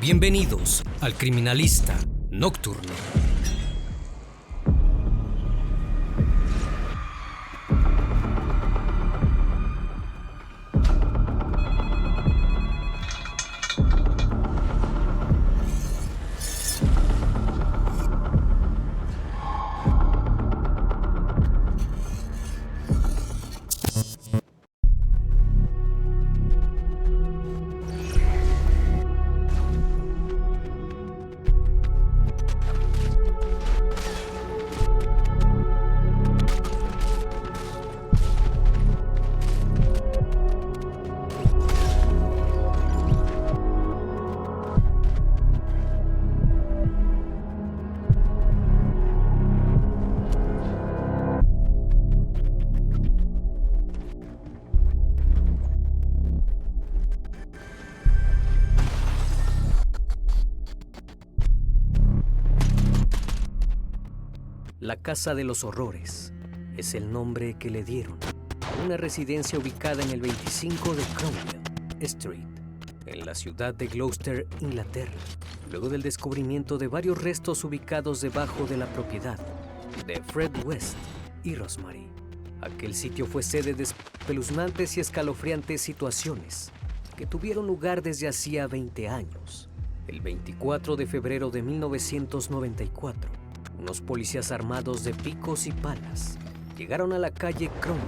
Bienvenidos al Criminalista Nocturno. La Casa de los Horrores es el nombre que le dieron a una residencia ubicada en el 25 de Cromwell Street, en la ciudad de Gloucester, Inglaterra, luego del descubrimiento de varios restos ubicados debajo de la propiedad de Fred West y Rosemary. Aquel sitio fue sede de espeluznantes y escalofriantes situaciones que tuvieron lugar desde hacía 20 años. El 24 de febrero de 1994, unos policías armados de picos y palas llegaron a la calle Cromwell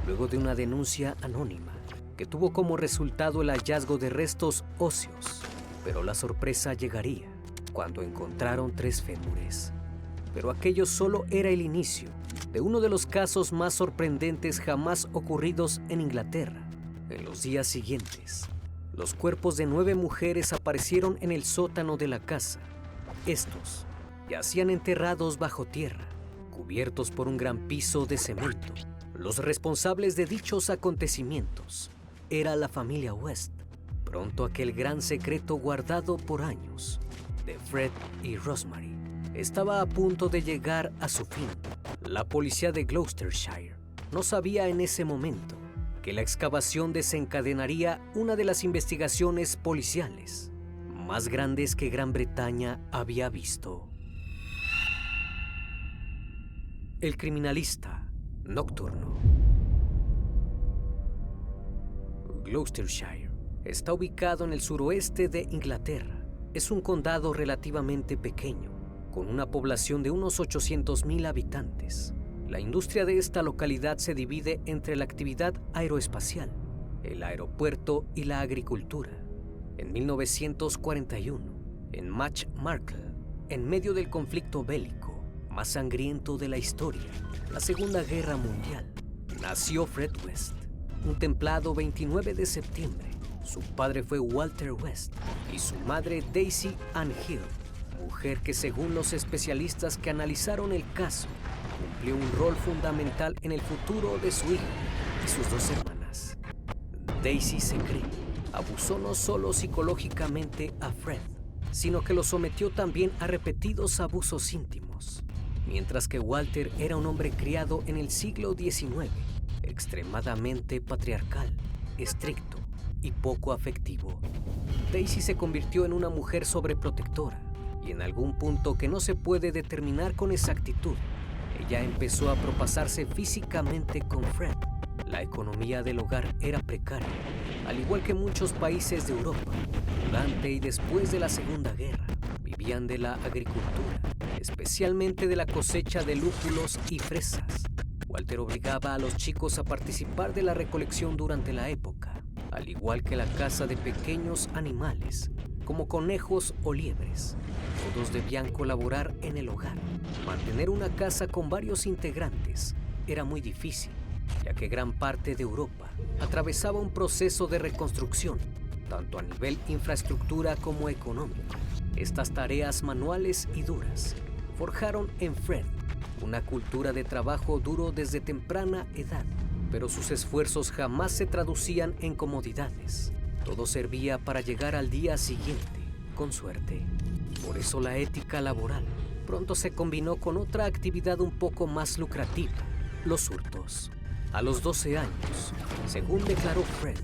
luego de una denuncia anónima que tuvo como resultado el hallazgo de restos óseos. Pero la sorpresa llegaría cuando encontraron 3 fémures. Pero aquello solo era el inicio de uno de los casos más sorprendentes jamás ocurridos en Inglaterra. En los días siguientes, los cuerpos de 9 mujeres aparecieron en el sótano de la casa. Estos yacían enterrados bajo tierra, cubiertos por un gran piso de cemento. Los responsables de dichos acontecimientos era la familia West. Pronto aquel gran secreto guardado por años de Fred y Rosemary estaba a punto de llegar a su fin. La policía de Gloucestershire no sabía en ese momento que la excavación desencadenaría una de las investigaciones policiales más grandes que Gran Bretaña había visto. El Criminalista Nocturno. Gloucestershire está ubicado en el suroeste de Inglaterra. Es un condado relativamente pequeño, con una población de unos 800,000 habitantes. La industria de esta localidad se divide entre la actividad aeroespacial, el aeropuerto y la agricultura. En 1941, en Marcle, en medio del conflicto bélico más sangriento de la historia, la Segunda Guerra Mundial, nació Fred West, un templado 29 de septiembre. Su padre fue Walter West y su madre Daisy Ann Hill, mujer que, según los especialistas que analizaron el caso, cumplió un rol fundamental en el futuro de su hijo y sus 2 hermanas. Daisy, se cree, abusó no solo psicológicamente a Fred, sino que lo sometió también a repetidos abusos íntimos. Mientras que Walter era un hombre criado en el siglo XIX, extremadamente patriarcal, estricto y poco afectivo. Daisy se convirtió en una mujer sobreprotectora y en algún punto que no se puede determinar con exactitud, ella empezó a propasarse físicamente con Fred. La economía del hogar era precaria, al igual que muchos países de Europa. Durante y después de la Segunda Guerra, vivían de la agricultura, especialmente de la cosecha de lúpulos y fresas. Walter obligaba a los chicos a participar de la recolección durante la época, al igual que la caza de pequeños animales, como conejos o liebres. Todos debían colaborar en el hogar. Mantener una casa con varios integrantes era muy difícil, ya que gran parte de Europa atravesaba un proceso de reconstrucción, tanto a nivel infraestructura como económico. Estas tareas manuales y duras forjaron en Fred una cultura de trabajo duro desde temprana edad, pero sus esfuerzos jamás se traducían en comodidades. Todo servía para llegar al día siguiente, con suerte. Por eso la ética laboral pronto se combinó con otra actividad un poco más lucrativa, los hurtos. A los 12 años, según declaró Fred,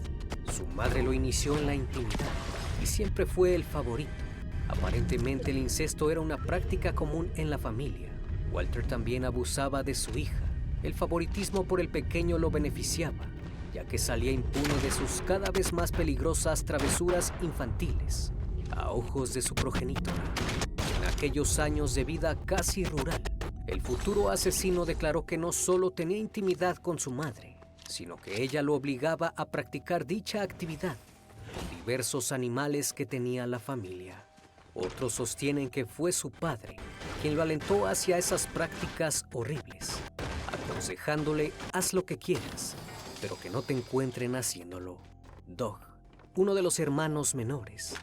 su madre lo inició en la intimidad y siempre fue el favorito. Aparentemente el incesto era una práctica común en la familia. Walter también abusaba de su hija. El favoritismo por el pequeño lo beneficiaba, ya que salía impune de sus cada vez más peligrosas travesuras infantiles, a ojos de su progenitora. En aquellos años de vida casi rural, el futuro asesino declaró que no solo tenía intimidad con su madre, sino que ella lo obligaba a practicar dicha actividad con diversos animales que tenía la familia. Otros sostienen que fue su padre quien lo alentó hacia esas prácticas horribles, aconsejándole: haz lo que quieras, pero que no te encuentren haciéndolo. Doug, uno de los hermanos menores,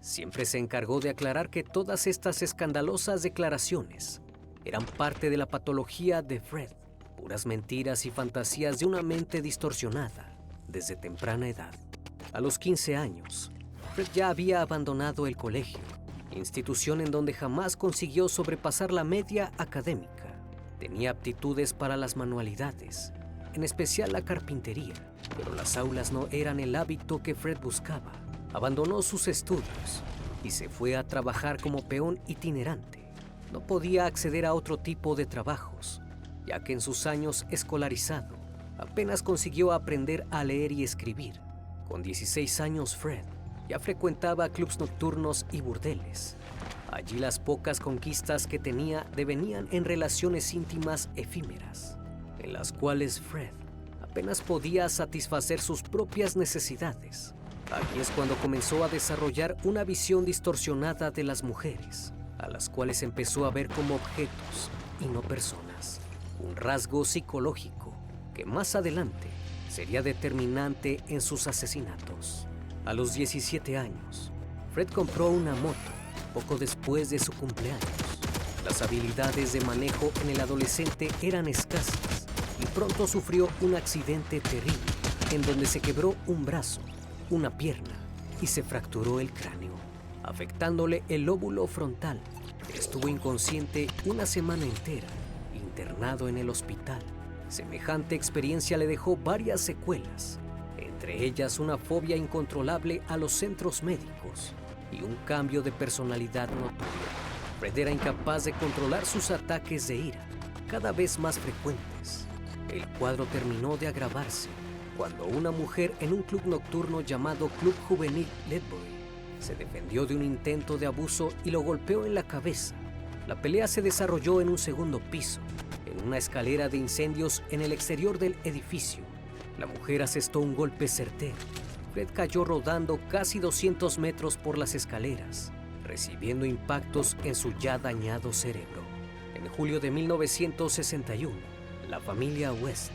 siempre se encargó de aclarar que todas estas escandalosas declaraciones eran parte de la patología de Fred, puras mentiras y fantasías de una mente distorsionada desde temprana edad. A los 15 años, Fred ya había abandonado el colegio, institución en donde jamás consiguió sobrepasar la media académica. Tenía aptitudes para las manualidades, en especial la carpintería, pero las aulas no eran el hábito que Fred buscaba. Abandonó sus estudios y se fue a trabajar como peón itinerante. No podía acceder a otro tipo de trabajos, ya que en sus años escolarizado apenas consiguió aprender a leer y escribir. Con 16 años, Fred ya frecuentaba clubs nocturnos y burdeles. Allí las pocas conquistas que tenía devenían en relaciones íntimas efímeras, en las cuales Fred apenas podía satisfacer sus propias necesidades. Aquí es cuando comenzó a desarrollar una visión distorsionada de las mujeres, a las cuales empezó a ver como objetos y no personas. Un rasgo psicológico que más adelante sería determinante en sus asesinatos. A los 17 años, Fred compró una moto poco después de su cumpleaños. Las habilidades de manejo en el adolescente eran escasas y pronto sufrió un accidente terrible en donde se quebró un brazo, una pierna y se fracturó el cráneo, afectándole el lóbulo frontal. Estuvo inconsciente una semana entera, internado en el hospital. Semejante experiencia le dejó varias secuelas, entre ellas una fobia incontrolable a los centros médicos y un cambio de personalidad notorio. Fred era incapaz de controlar sus ataques de ira, cada vez más frecuentes. El cuadro terminó de agravarse cuando una mujer en un club nocturno llamado Club Juvenil Ledbury se defendió de un intento de abuso y lo golpeó en la cabeza. La pelea se desarrolló en un segundo piso, en una escalera de incendios en el exterior del edificio. La mujer asestó un golpe certero. Fred cayó rodando casi 200 metros por las escaleras, recibiendo impactos en su ya dañado cerebro. En julio de 1961, la familia West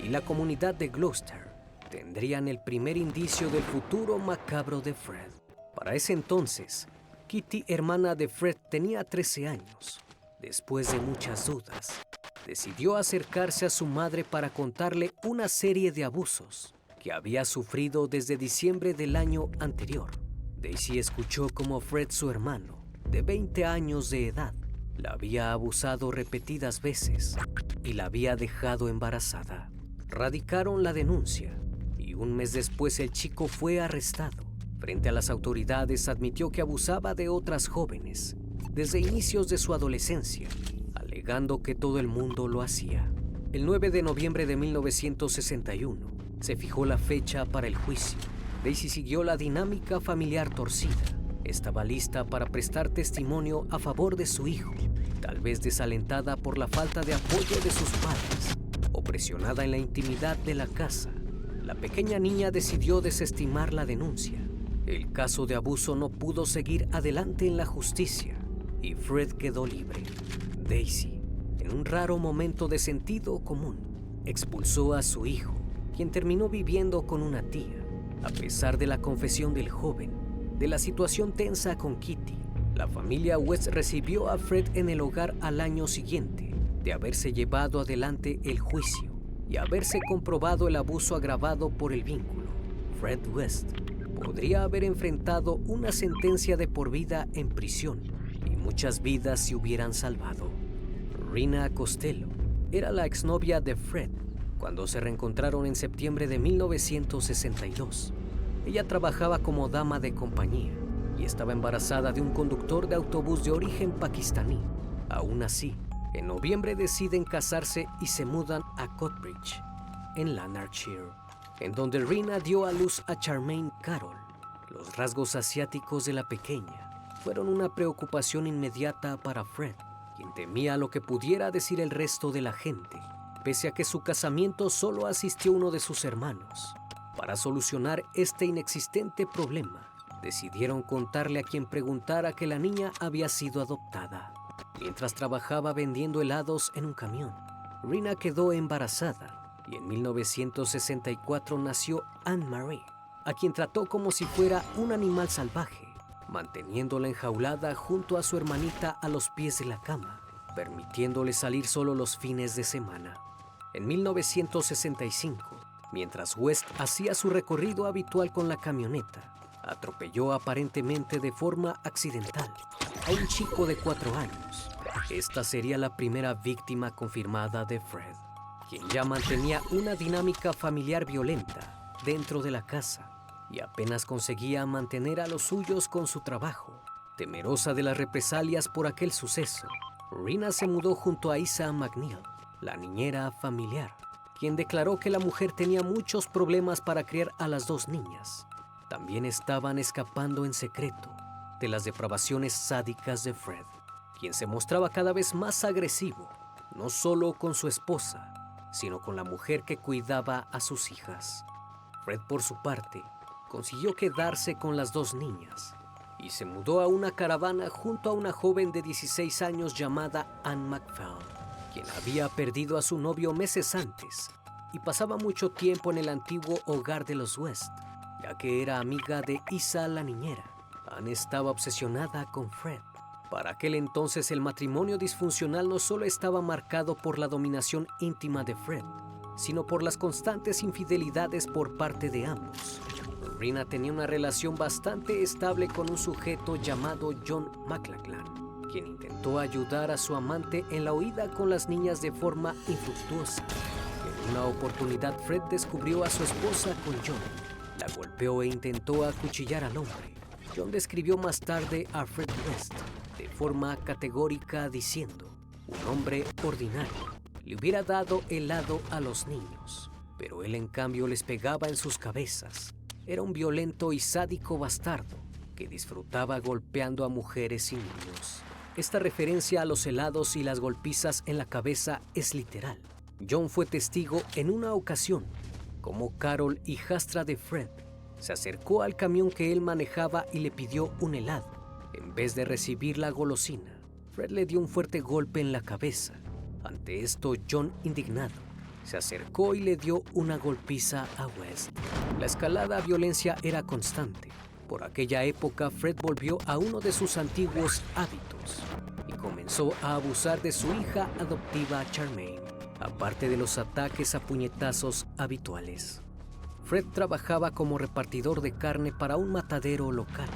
y la comunidad de Gloucester tendrían el primer indicio del futuro macabro de Fred. Para ese entonces, Kitty, hermana de Fred, tenía 13 años. Después de muchas dudas, decidió acercarse a su madre para contarle una serie de abusos que había sufrido desde diciembre del año anterior. Daisy escuchó cómo Fred, su hermano, de 20 años de edad, la había abusado repetidas veces y la había dejado embarazada. Radicaron la denuncia y un mes después el chico fue arrestado. Frente a las autoridades admitió que abusaba de otras jóvenes desde inicios de su adolescencia, alegando que todo el mundo lo hacía. El 9 de noviembre de 1961 se fijó la fecha para el juicio. Daisy siguió la dinámica familiar torcida. Estaba lista para prestar testimonio a favor de su hijo, tal vez desalentada por la falta de apoyo de sus padres o presionada en la intimidad de la casa. La pequeña niña decidió desestimar la denuncia. El caso de abuso no pudo seguir adelante en la justicia y Fred quedó libre. Daisy, en un raro momento de sentido común, expulsó a su hijo, quien terminó viviendo con una tía. A pesar de la confesión del joven, de la situación tensa con Kitty, la familia West recibió a Fred en el hogar al año siguiente de haberse llevado adelante el juicio y haberse comprobado el abuso agravado por el vínculo. Fred West podría haber enfrentado una sentencia de por vida en prisión y muchas vidas se hubieran salvado. Rina Costello era la exnovia de Fred cuando se reencontraron en septiembre de 1962. Ella trabajaba como dama de compañía y estaba embarazada de un conductor de autobús de origen pakistaní. Aún así, en noviembre deciden casarse y se mudan a Cottbridge, en Lanarkshire, en donde Rina dio a luz a Charmaine Carroll. Los rasgos asiáticos de la pequeña fueron una preocupación inmediata para Fred, quien temía lo que pudiera decir el resto de la gente, pese a que su casamiento solo asistió uno de sus hermanos. Para solucionar este inexistente problema, decidieron contarle a quien preguntara que la niña había sido adoptada. Mientras trabajaba vendiendo helados en un camión, Rina quedó embarazada y en 1964 nació Anne-Marie, a quien trató como si fuera un animal salvaje, manteniéndola enjaulada junto a su hermanita a los pies de la cama, permitiéndole salir solo los fines de semana. En 1965, mientras West hacía su recorrido habitual con la camioneta, atropelló aparentemente de forma accidental a un chico de 4 años. Esta sería la primera víctima confirmada de Fred, quien ya mantenía una dinámica familiar violenta dentro de la casa y apenas conseguía mantener a los suyos con su trabajo. Temerosa de las represalias por aquel suceso, Rina se mudó junto a Isa McNeil, la niñera familiar, quien declaró que la mujer tenía muchos problemas para criar a las 2 niñas. También estaban escapando en secreto de las depravaciones sádicas de Fred, quien se mostraba cada vez más agresivo, no solo con su esposa, sino con la mujer que cuidaba a sus hijas. Fred, por su parte, consiguió quedarse con las 2 niñas y se mudó a una caravana junto a una joven de 16 años llamada Anne McPhail, quien había perdido a su novio meses antes y pasaba mucho tiempo en el antiguo hogar de los West, ya que era amiga de Isa la niñera. Anne estaba obsesionada con Fred. Para aquel entonces el matrimonio disfuncional no solo estaba marcado por la dominación íntima de Fred, sino por las constantes infidelidades por parte de ambos. Rina tenía una relación bastante estable con un sujeto llamado John McLachlan, quien intentó ayudar a su amante en la huida con las niñas de forma infructuosa. En una oportunidad, Fred descubrió a su esposa con John. La golpeó e intentó acuchillar al hombre. John describió más tarde a Fred West de forma categórica diciendo: un hombre ordinario. Le hubiera dado helado a los niños, pero él en cambio les pegaba en sus cabezas. Era un violento y sádico bastardo que disfrutaba golpeando a mujeres y niños. Esta referencia a los helados y las golpizas en la cabeza es literal. John fue testigo en una ocasión como Carol, hijastra de Fred, se acercó al camión que él manejaba y le pidió un helado. En vez de recibir la golosina, Fred le dio un fuerte golpe en la cabeza. Ante esto, John, indignado, se acercó y le dio una golpiza a West. La escalada a violencia era constante. Por aquella época, Fred volvió a uno de sus antiguos hábitos y comenzó a abusar de su hija adoptiva Charmaine, aparte de los ataques a puñetazos habituales. Fred trabajaba como repartidor de carne para un matadero local.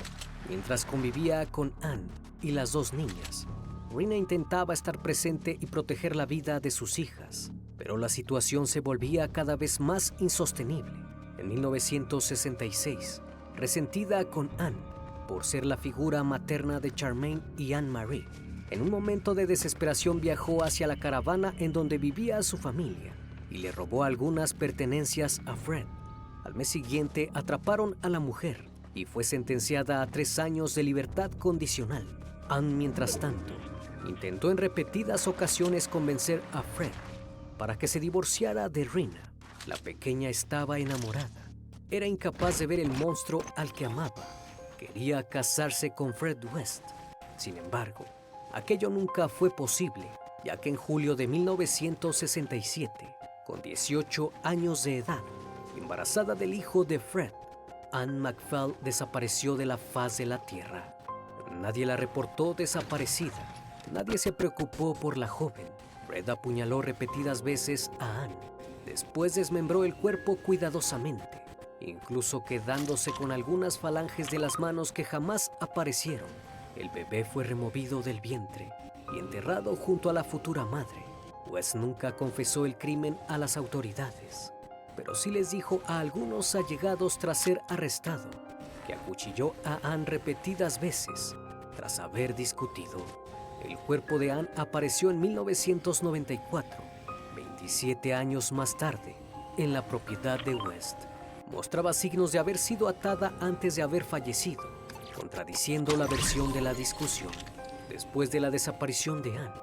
Mientras convivía con Anne y las 2 niñas, Rina intentaba estar presente y proteger la vida de sus hijas, pero la situación se volvía cada vez más insostenible. En 1966, resentida con Anne por ser la figura materna de Charmaine y Anne-Marie, en un momento de desesperación viajó hacia la caravana en donde vivía su familia y le robó algunas pertenencias a Fred. Al mes siguiente atraparon a la mujer y fue sentenciada a 3 años de libertad condicional. Anne, mientras tanto, intentó en repetidas ocasiones convencer a Fred para que se divorciara de Rina. La pequeña estaba enamorada. Era incapaz de ver el monstruo al que amaba. Quería casarse con Fred West. Sin embargo, aquello nunca fue posible, ya que en julio de 1967, con 18 años de edad, embarazada del hijo de Fred, Anne McPhail desapareció de la faz de la tierra. Nadie la reportó desaparecida. Nadie se preocupó por la joven. Fred apuñaló repetidas veces a Anne. Después desmembró el cuerpo cuidadosamente, incluso quedándose con algunas falanges de las manos que jamás aparecieron. El bebé fue removido del vientre y enterrado junto a la futura madre. West nunca confesó el crimen a las autoridades, pero sí les dijo a algunos allegados tras ser arrestado que acuchilló a Anne repetidas veces tras haber discutido. El cuerpo de Anne apareció en 1994, 27 años más tarde, en la propiedad de West. Mostraba signos de haber sido atada antes de haber fallecido, contradiciendo la versión de la discusión. Después de la desaparición de Anne,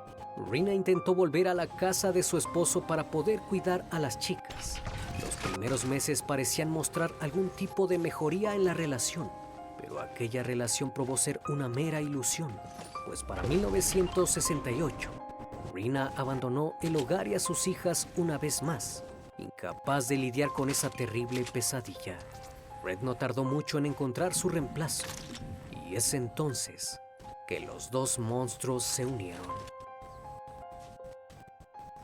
Rina intentó volver a la casa de su esposo para poder cuidar a las chicas. Los primeros meses parecían mostrar algún tipo de mejoría en la relación, pero aquella relación probó ser una mera ilusión, pues para 1968, Rina abandonó el hogar y a sus hijas una vez más, incapaz de lidiar con esa terrible pesadilla. Fred no tardó mucho en encontrar su reemplazo, y es entonces que los dos monstruos se unieron.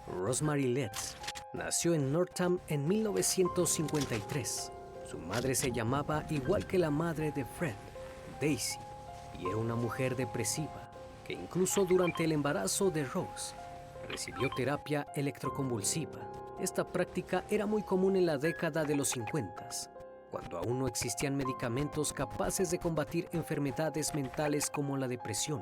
Rosemary Letts nació en Northam en 1953. Su madre se llamaba igual que la madre de Fred, Daisy, y era una mujer depresiva que incluso durante el embarazo de Rose recibió terapia electroconvulsiva. Esta práctica era muy común en la década de los 50, cuando aún no existían medicamentos capaces de combatir enfermedades mentales como la depresión.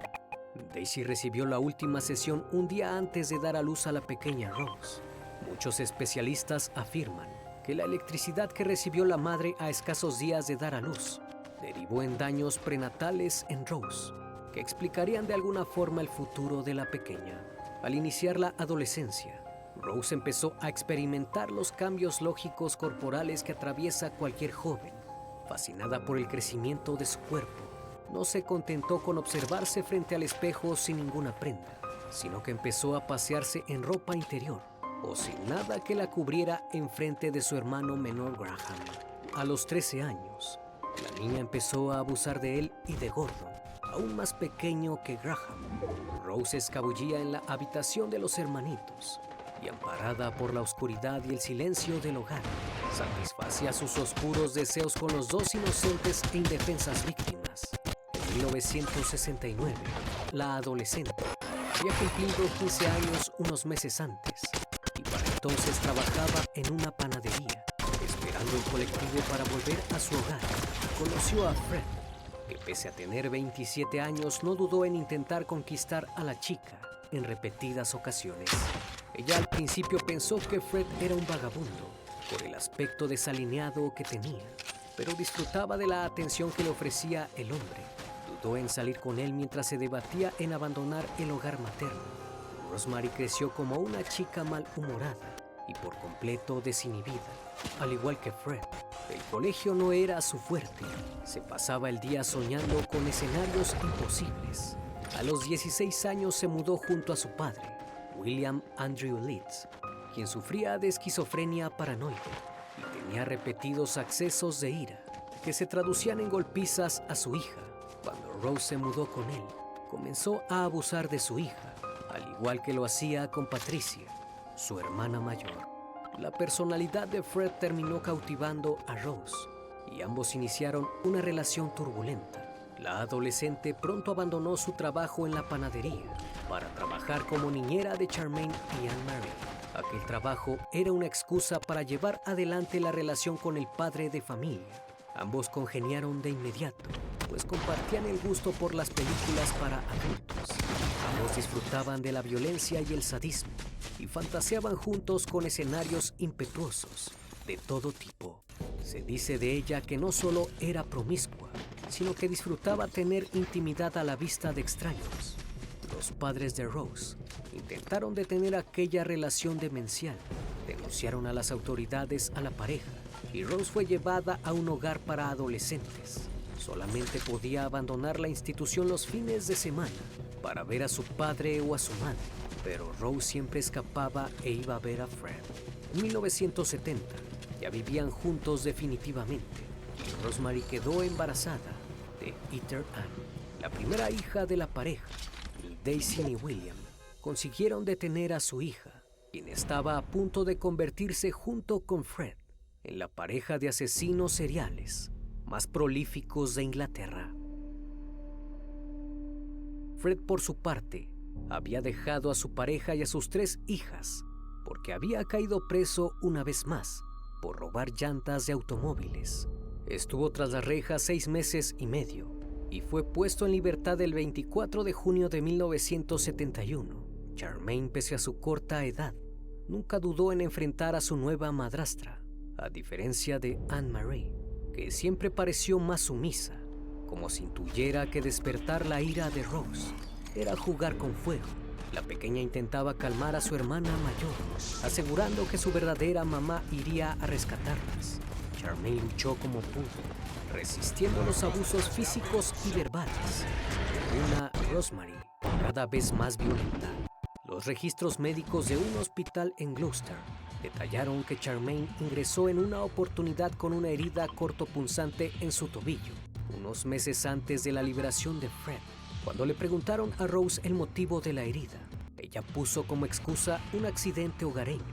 Daisy recibió la última sesión un día antes de dar a luz a la pequeña Rose. Muchos especialistas afirman que la electricidad que recibió la madre a escasos días de dar a luz derivó en daños prenatales en Rose, que explicarían de alguna forma el futuro de la pequeña. Al iniciar la adolescencia, Rose empezó a experimentar los cambios lógicos corporales que atraviesa cualquier joven. Fascinada por el crecimiento de su cuerpo, no se contentó con observarse frente al espejo sin ninguna prenda, sino que empezó a pasearse en ropa interior o sin nada que la cubriera enfrente de su hermano menor Graham. A los 13 años, la niña empezó a abusar de él y de Gordon, aún más pequeño que Graham. Rose se escabullía en la habitación de los hermanitos y, amparada por la oscuridad y el silencio del hogar, satisfacía sus oscuros deseos con los dos inocentes e indefensas víctimas. En 1969, la adolescente había cumplido 15 años unos meses antes y para entonces trabajaba en una panadería. Esperando el colectivo para volver a su hogar, conoció a Fred, que pese a tener 27 años no dudó en intentar conquistar a la chica en repetidas ocasiones. Ella al principio pensó que Fred era un vagabundo por el aspecto desalineado que tenía, pero disfrutaba de la atención que le ofrecía el hombre. Dudó en salir con él mientras se debatía en abandonar el hogar materno. Rosemary creció como una chica malhumorada y por completo desinhibida. Al igual que Fred, el colegio no era su fuerte. Se pasaba el día soñando con escenarios imposibles. A los 16 años se mudó junto a su padre, William Andrew Leeds, quien sufría de esquizofrenia paranoide y tenía repetidos accesos de ira que se traducían en golpizas a su hija. Cuando Rose se mudó con él, comenzó a abusar de su hija, al igual que lo hacía con Patricia, su hermana mayor. La personalidad de Fred terminó cautivando a Rose y ambos iniciaron una relación turbulenta. La adolescente pronto abandonó su trabajo en la panadería para trabajar como niñera de Charmaine y Anne-Marie. Aquel trabajo era una excusa para llevar adelante la relación con el padre de familia. Ambos congeniaron de inmediato, pues compartían el gusto por las películas para adultos. Ambos disfrutaban de la violencia y el sadismo y fantaseaban juntos con escenarios impetuosos de todo tipo. Se dice de ella que no solo era promiscua, sino que disfrutaba tener intimidad a la vista de extraños. Los padres de Rose intentaron detener aquella relación demencial, denunciaron a las autoridades a la pareja y Rose fue llevada a un hogar para adolescentes. Solamente podía abandonar la institución los fines de semana para ver a su padre o a su madre, pero Rose siempre escapaba e iba a ver a Fred. En 1970 ya vivían juntos definitivamente y Rosemary quedó embarazada de Heather Ann, la primera hija de la pareja. Ni Daisy ni William consiguieron detener a su hija, quien estaba a punto de convertirse junto con Fred en la pareja de asesinos seriales más prolíficos de Inglaterra. Fred, por su parte, había dejado a su pareja y a sus 3 hijas porque había caído preso una vez más por robar llantas de automóviles. Estuvo tras las rejas 6 meses y medio y fue puesto en libertad el 24 de junio de 1971. Charmaine, pese a su corta edad, nunca dudó en enfrentar a su nueva madrastra, a diferencia de Anne-Marie, que siempre pareció más sumisa, como si intuyera que despertar la ira de Rose era jugar con fuego. La pequeña intentaba calmar a su hermana mayor, asegurando que su verdadera mamá iría a rescatarlas. Charmaine luchó como pudo, resistiendo los abusos físicos y verbales de una Rosemary cada vez más violenta. Los registros médicos de un hospital en Gloucester detallaron que Charmaine ingresó en una oportunidad con una herida cortopunzante en su tobillo, unos meses antes de la liberación de Fred. Cuando le preguntaron a Rose el motivo de la herida, ella puso como excusa un accidente hogareño.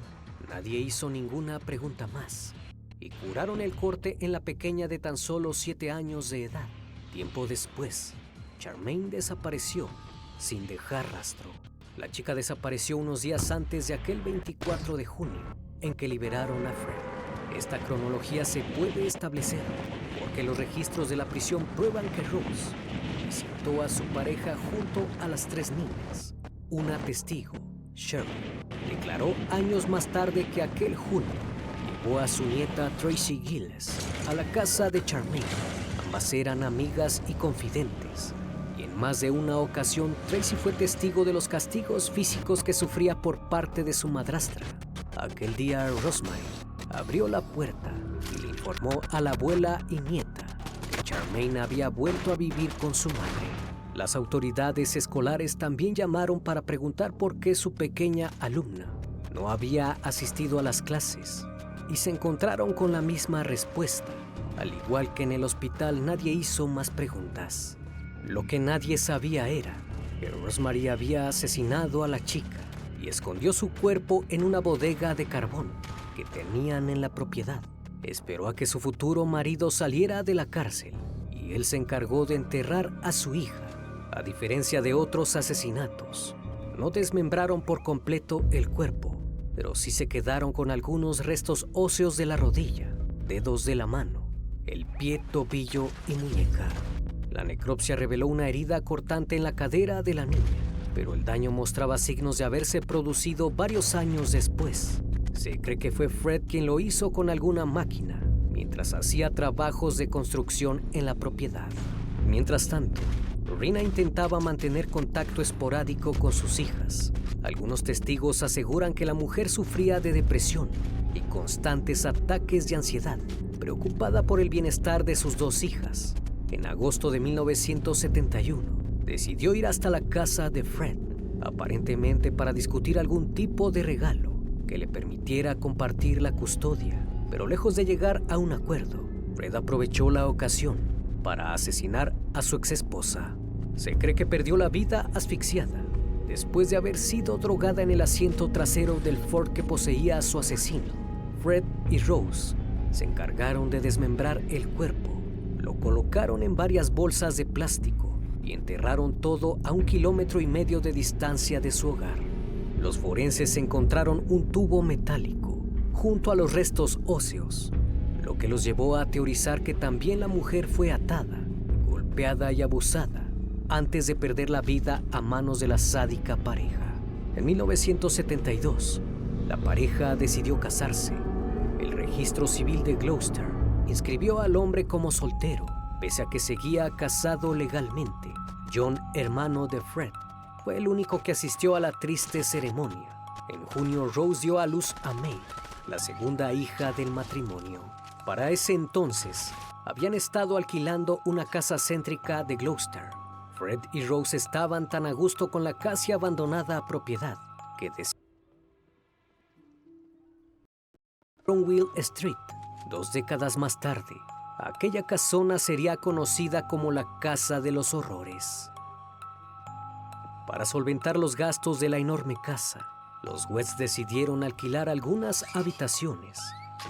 Nadie hizo ninguna pregunta más y curaron el corte en la pequeña de tan solo 7 años de edad. Tiempo después, Charmaine desapareció sin dejar rastro. La chica desapareció unos días antes de aquel 24 de junio en que liberaron a Fred. Esta cronología se puede establecer porque los registros de la prisión prueban que Rose visitó a su pareja junto a las 3 niñas. Una testigo, Cheryl, declaró años más tarde que aquel junio llevó a su nieta Tracy Gilles a la casa de Charmaine. Ambas eran amigas y confidentes, y en más de una ocasión Tracy fue testigo de los castigos físicos que sufría por parte de su madrastra. Aquel día Rosemary abrió la puerta y le informó a la abuela y nieta que Charmaine había vuelto a vivir con su madre. Las autoridades escolares también llamaron para preguntar por qué su pequeña alumna no había asistido a las clases y se encontraron con la misma respuesta. Al igual que en el hospital, nadie hizo más preguntas. Lo que nadie sabía era que Rosemary había asesinado a la chica y escondió su cuerpo en una bodega de carbón que tenían en la propiedad. Esperó a que su futuro marido saliera de la cárcel y él se encargó de enterrar a su hija. A diferencia de otros asesinatos, no desmembraron por completo el cuerpo, pero sí se quedaron con algunos restos óseos de la rodilla, dedos de la mano, el pie, tobillo y muñeca. La necropsia reveló una herida cortante en la cadera de la niña, pero el daño mostraba signos de haberse producido varios años después. Se cree que fue Fred quien lo hizo con alguna máquina, mientras hacía trabajos de construcción en la propiedad. Mientras tanto, Rina intentaba mantener contacto esporádico con sus hijas. Algunos testigos aseguran que la mujer sufría de depresión y constantes ataques de ansiedad, preocupada por el bienestar de sus 2 hijas. En agosto de 1971, decidió ir hasta la casa de Fred, aparentemente para discutir algún tipo de regalo que le permitiera compartir la custodia. Pero lejos de llegar a un acuerdo, Fred aprovechó la ocasión para asesinar a su exesposa. Se cree que perdió la vida asfixiada después de haber sido drogada en el asiento trasero del Ford que poseía a su asesino. Fred y Rose se encargaron de desmembrar el cuerpo, lo colocaron en varias bolsas de plástico y enterraron todo a 1,5 kilómetros de distancia de su hogar. Los forenses encontraron un tubo metálico junto a los restos óseos, lo que los llevó a teorizar que también la mujer fue atada, golpeada y abusada antes de perder la vida a manos de la sádica pareja. En 1972, la pareja decidió casarse. El registro civil de Gloucester inscribió al hombre como soltero, pese a que seguía casado legalmente. John, hermano de Fred, fue el único que asistió a la triste ceremonia. En junio, Rose dio a luz a May, la segunda hija del matrimonio. Para ese entonces, habían estado alquilando una casa céntrica de Gloucester. Fred y Rose estaban tan a gusto con la casi abandonada propiedad que decidieron Will Street. 2 décadas más tarde, aquella casona sería conocida como la Casa de los Horrores. Para solventar los gastos de la enorme casa, los West decidieron alquilar algunas habitaciones,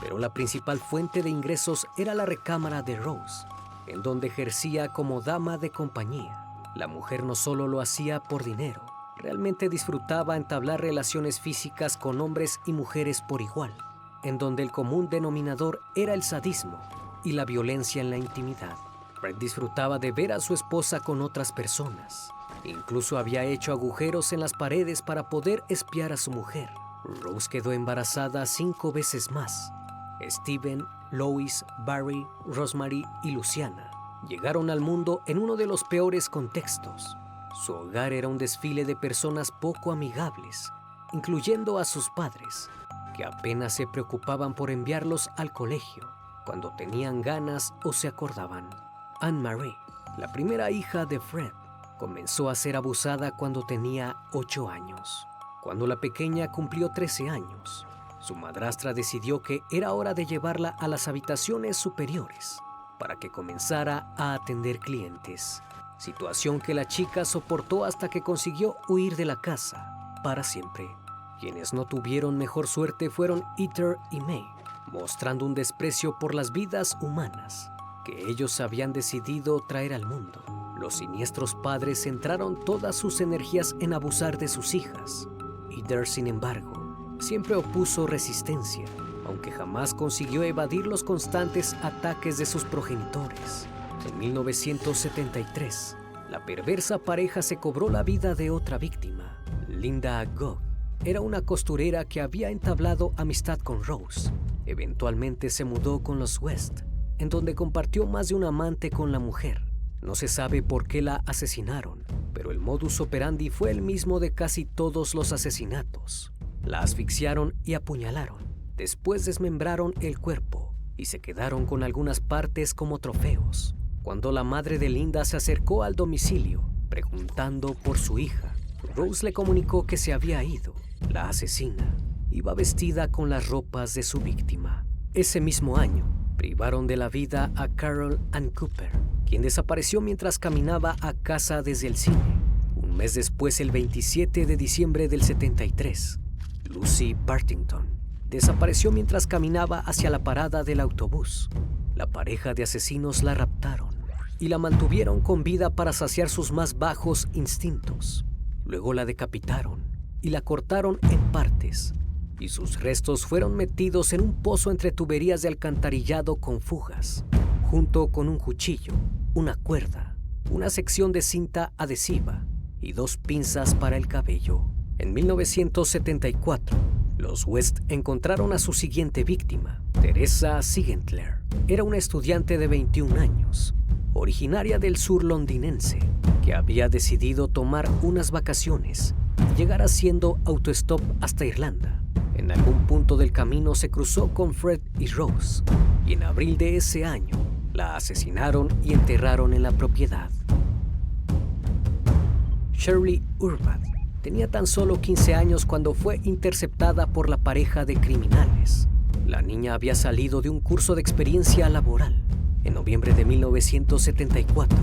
pero la principal fuente de ingresos era la recámara de Rose, en donde ejercía como dama de compañía. La mujer no solo lo hacía por dinero, realmente disfrutaba entablar relaciones físicas con hombres y mujeres por igual, en donde el común denominador era el sadismo y la violencia en la intimidad. Fred disfrutaba de ver a su esposa con otras personas. Incluso había hecho agujeros en las paredes para poder espiar a su mujer. Rose quedó embarazada 5 veces más. Steven, Lois, Barry, Rosemary y Luciana llegaron al mundo en uno de los peores contextos. Su hogar era un desfile de personas poco amigables, incluyendo a sus padres, que apenas se preocupaban por enviarlos al colegio cuando tenían ganas o se acordaban. Anne-Marie, la primera hija de Fred, comenzó a ser abusada cuando tenía 8 años. Cuando la pequeña cumplió 13 años, su madrastra decidió que era hora de llevarla a las habitaciones superiores para que comenzara a atender clientes, situación que la chica soportó hasta que consiguió huir de la casa para siempre. Quienes no tuvieron mejor suerte fueron Ether y May, mostrando un desprecio por las vidas humanas que ellos habían decidido traer al mundo. Los siniestros padres centraron todas sus energías en abusar de sus hijas. Ether, sin embargo, siempre opuso resistencia, aunque jamás consiguió evadir los constantes ataques de sus progenitores. En 1973, la perversa pareja se cobró la vida de otra víctima. Linda Agog era una costurera que había entablado amistad con Rose. Eventualmente se mudó con los West, en donde compartió más de un amante con la mujer. No se sabe por qué la asesinaron, pero el modus operandi fue el mismo de casi todos los asesinatos. La asfixiaron y apuñalaron. Después desmembraron el cuerpo y se quedaron con algunas partes como trofeos. Cuando la madre de Linda se acercó al domicilio, preguntando por su hija, Rose le comunicó que se había ido. La asesina iba vestida con las ropas de su víctima. Ese mismo año, privaron de la vida a Carol Ann Cooper, quien desapareció mientras caminaba a casa desde el cine. Un mes después, el 27 de diciembre del 73, Lucy Partington desapareció mientras caminaba hacia la parada del autobús. La pareja de asesinos la raptaron y la mantuvieron con vida para saciar sus más bajos instintos. Luego la decapitaron y la cortaron en partes, y sus restos fueron metidos en un pozo entre tuberías de alcantarillado con fugas, junto con un cuchillo, una cuerda, una sección de cinta adhesiva y 2 pinzas para el cabello. En 1974, los West encontraron a su siguiente víctima, Teresa Sigenthaler. Era una estudiante de 21 años, originaria del sur londinense, que había decidido tomar unas vacaciones y llegar haciendo autostop hasta Irlanda. En algún punto del camino se cruzó con Fred y Rose, y en abril de ese año la asesinaron y enterraron en la propiedad. Shirley Urban tenía tan solo 15 años cuando fue interceptada por la pareja de criminales. La niña había salido de un curso de experiencia laboral. En noviembre de 1974,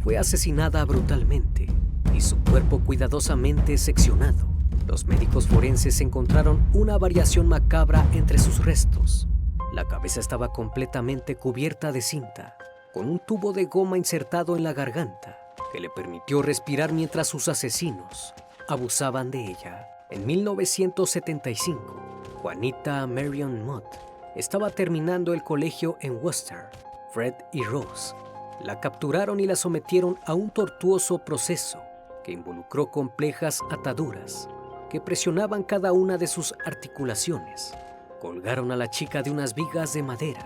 fue asesinada brutalmente y su cuerpo cuidadosamente seccionado. Los médicos forenses encontraron una variación macabra entre sus restos. La cabeza estaba completamente cubierta de cinta, con un tubo de goma insertado en la garganta, que le permitió respirar mientras sus asesinos abusaban de ella. En 1975, Juanita Marion Mott estaba terminando el colegio en Worcester. Fred y Rose la capturaron y la sometieron a un tortuoso proceso que involucró complejas ataduras que presionaban cada una de sus articulaciones. Colgaron a la chica de unas vigas de madera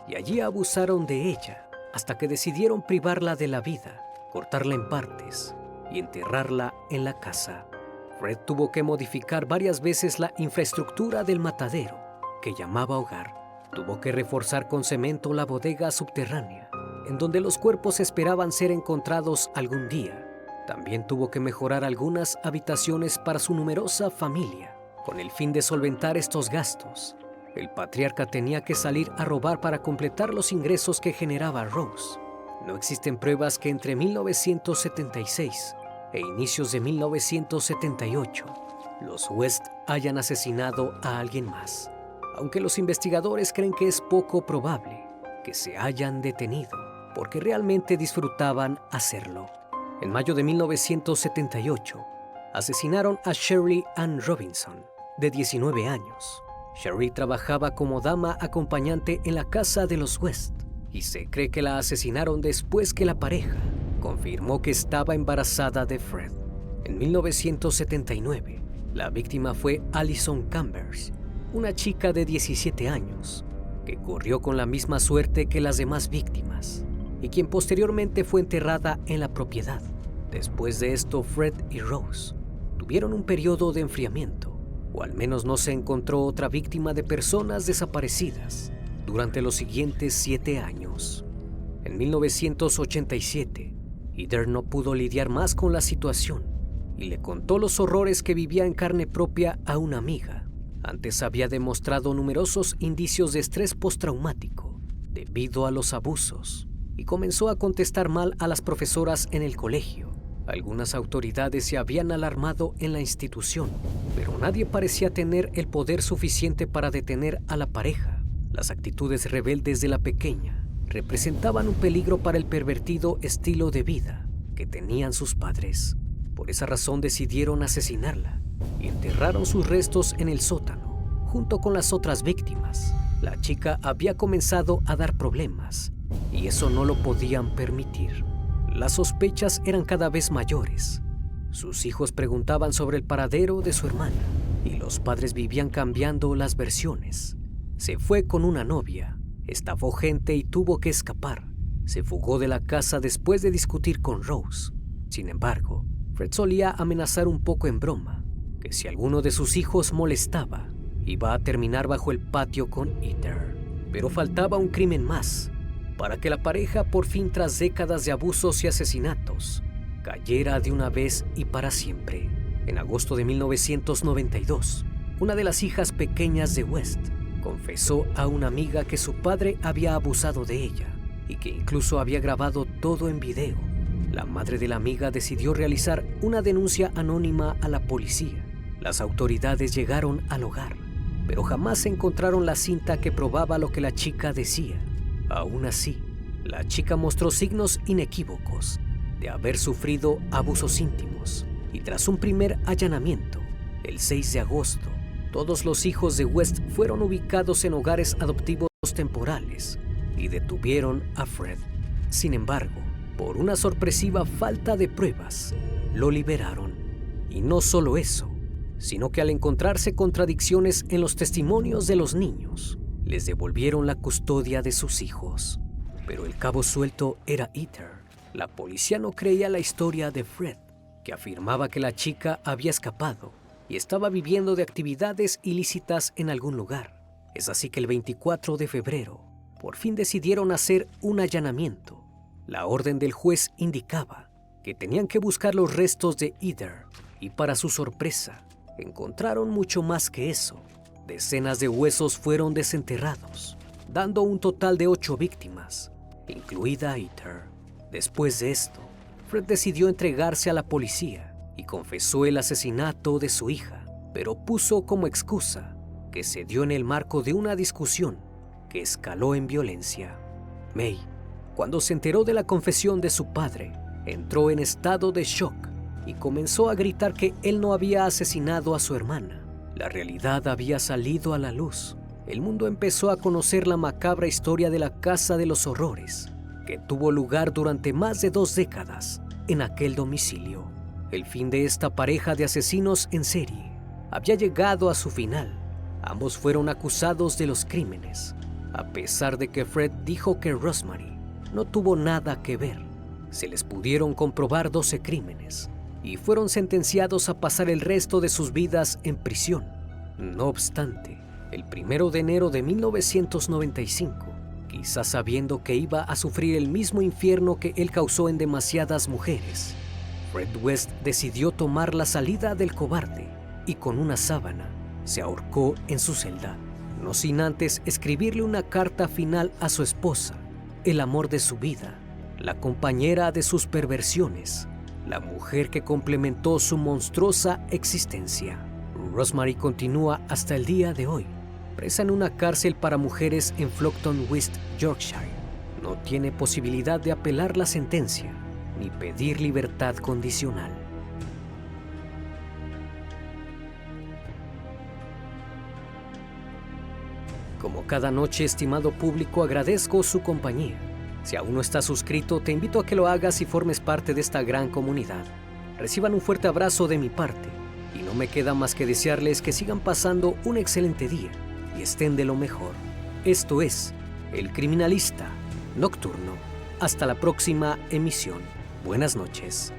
y allí abusaron de ella hasta que decidieron privarla de la vida, cortarla en partes y enterrarla en la casa. Fred tuvo que modificar varias veces la infraestructura del matadero, que llamaba hogar. Tuvo que reforzar con cemento la bodega subterránea, en donde los cuerpos esperaban ser encontrados algún día. También tuvo que mejorar algunas habitaciones para su numerosa familia. Con el fin de solventar estos gastos, el patriarca tenía que salir a robar para completar los ingresos que generaba Rose. No existen pruebas que entre 1976 e inicios de 1978 los West hayan asesinado a alguien más, aunque los investigadores creen que es poco probable que se hayan detenido, porque realmente disfrutaban hacerlo. En mayo de 1978, asesinaron a Shirley Ann Robinson, de 19 años. Shirley trabajaba como dama acompañante en la casa de los West. y se cree que la asesinaron después que la pareja confirmó que estaba embarazada de Fred. En 1979, la víctima fue Alison Chambers, una chica de 17 años, que corrió con la misma suerte que las demás víctimas, y quien posteriormente fue enterrada en la propiedad. Después de esto, Fred y Rose tuvieron un periodo de enfriamiento, o al menos no se encontró otra víctima de personas desaparecidas durante los siguientes 7 años. En 1987, Heather no pudo lidiar más con la situación y le contó los horrores que vivía en carne propia a una amiga. Antes había demostrado numerosos indicios de estrés postraumático debido a los abusos y comenzó a contestar mal a las profesoras en el colegio. Algunas autoridades se habían alarmado en la institución, pero nadie parecía tener el poder suficiente para detener a la pareja. Las actitudes rebeldes de la pequeña representaban un peligro para el pervertido estilo de vida que tenían sus padres. Por esa razón decidieron asesinarla y enterraron sus restos en el sótano, junto con las otras víctimas. La chica había comenzado a dar problemas y eso no lo podían permitir. Las sospechas eran cada vez mayores. Sus hijos preguntaban sobre el paradero de su hermana y los padres vivían cambiando las versiones. Se fue con una novia, estafó gente y tuvo que escapar. Se fugó de la casa después de discutir con Rose. Sin embargo, Fred solía amenazar un poco en broma que si alguno de sus hijos molestaba, iba a terminar bajo el patio con Heather. Pero faltaba un crimen más para que la pareja, por fin tras décadas de abusos y asesinatos, cayera de una vez y para siempre. En agosto de 1992, una de las hijas pequeñas de West confesó a una amiga que su padre había abusado de ella y que incluso había grabado todo en video. La madre de la amiga decidió realizar una denuncia anónima a la policía. Las autoridades llegaron al hogar, pero jamás encontraron la cinta que probaba lo que la chica decía. Aún así, la chica mostró signos inequívocos de haber sufrido abusos íntimos y tras un primer allanamiento, el 6 de agosto, todos los hijos de West fueron ubicados en hogares adoptivos temporales y detuvieron a Fred. Sin embargo, por una sorpresiva falta de pruebas, lo liberaron. Y no solo eso, sino que al encontrarse contradicciones en los testimonios de los niños, les devolvieron la custodia de sus hijos. Pero el cabo suelto era Heather. La policía no creía la historia de Fred, que afirmaba que la chica había escapado y estaba viviendo de actividades ilícitas en algún lugar. Es así que el 24 de febrero, por fin decidieron hacer un allanamiento. La orden del juez indicaba que tenían que buscar los restos de Heather y para su sorpresa, encontraron mucho más que eso. Decenas de huesos fueron desenterrados, dando un total de 8 víctimas, incluida Heather. Después de esto, Fred decidió entregarse a la policía y confesó el asesinato de su hija, pero puso como excusa que se dio en el marco de una discusión que escaló en violencia. May, cuando se enteró de la confesión de su padre, entró en estado de shock y comenzó a gritar que él no había asesinado a su hermana. La realidad había salido a la luz. El mundo empezó a conocer la macabra historia de la Casa de los Horrores, que tuvo lugar durante más de 2 décadas en aquel domicilio. El fin de esta pareja de asesinos en serie había llegado a su final. Ambos fueron acusados de los crímenes, a pesar de que Fred dijo que Rosemary no tuvo nada que ver. Se les pudieron comprobar 12 crímenes y fueron sentenciados a pasar el resto de sus vidas en prisión. No obstante, el 1 de enero de 1995, quizás sabiendo que iba a sufrir el mismo infierno que él causó en demasiadas mujeres, Fred West decidió tomar la salida del cobarde y con una sábana se ahorcó en su celda, no sin antes escribirle una carta final a su esposa, el amor de su vida, la compañera de sus perversiones, la mujer que complementó su monstruosa existencia. Rosemary continúa hasta el día de hoy, presa en una cárcel para mujeres en Flockton, West Yorkshire. No tiene posibilidad de apelar la sentencia ni pedir libertad condicional. Como cada noche, estimado público, agradezco su compañía. Si aún no estás suscrito, te invito a que lo hagas y formes parte de esta gran comunidad. Reciban un fuerte abrazo de mi parte y no me queda más que desearles que sigan pasando un excelente día y estén de lo mejor. Esto es El Criminalista Nocturno. Hasta la próxima emisión. Buenas noches.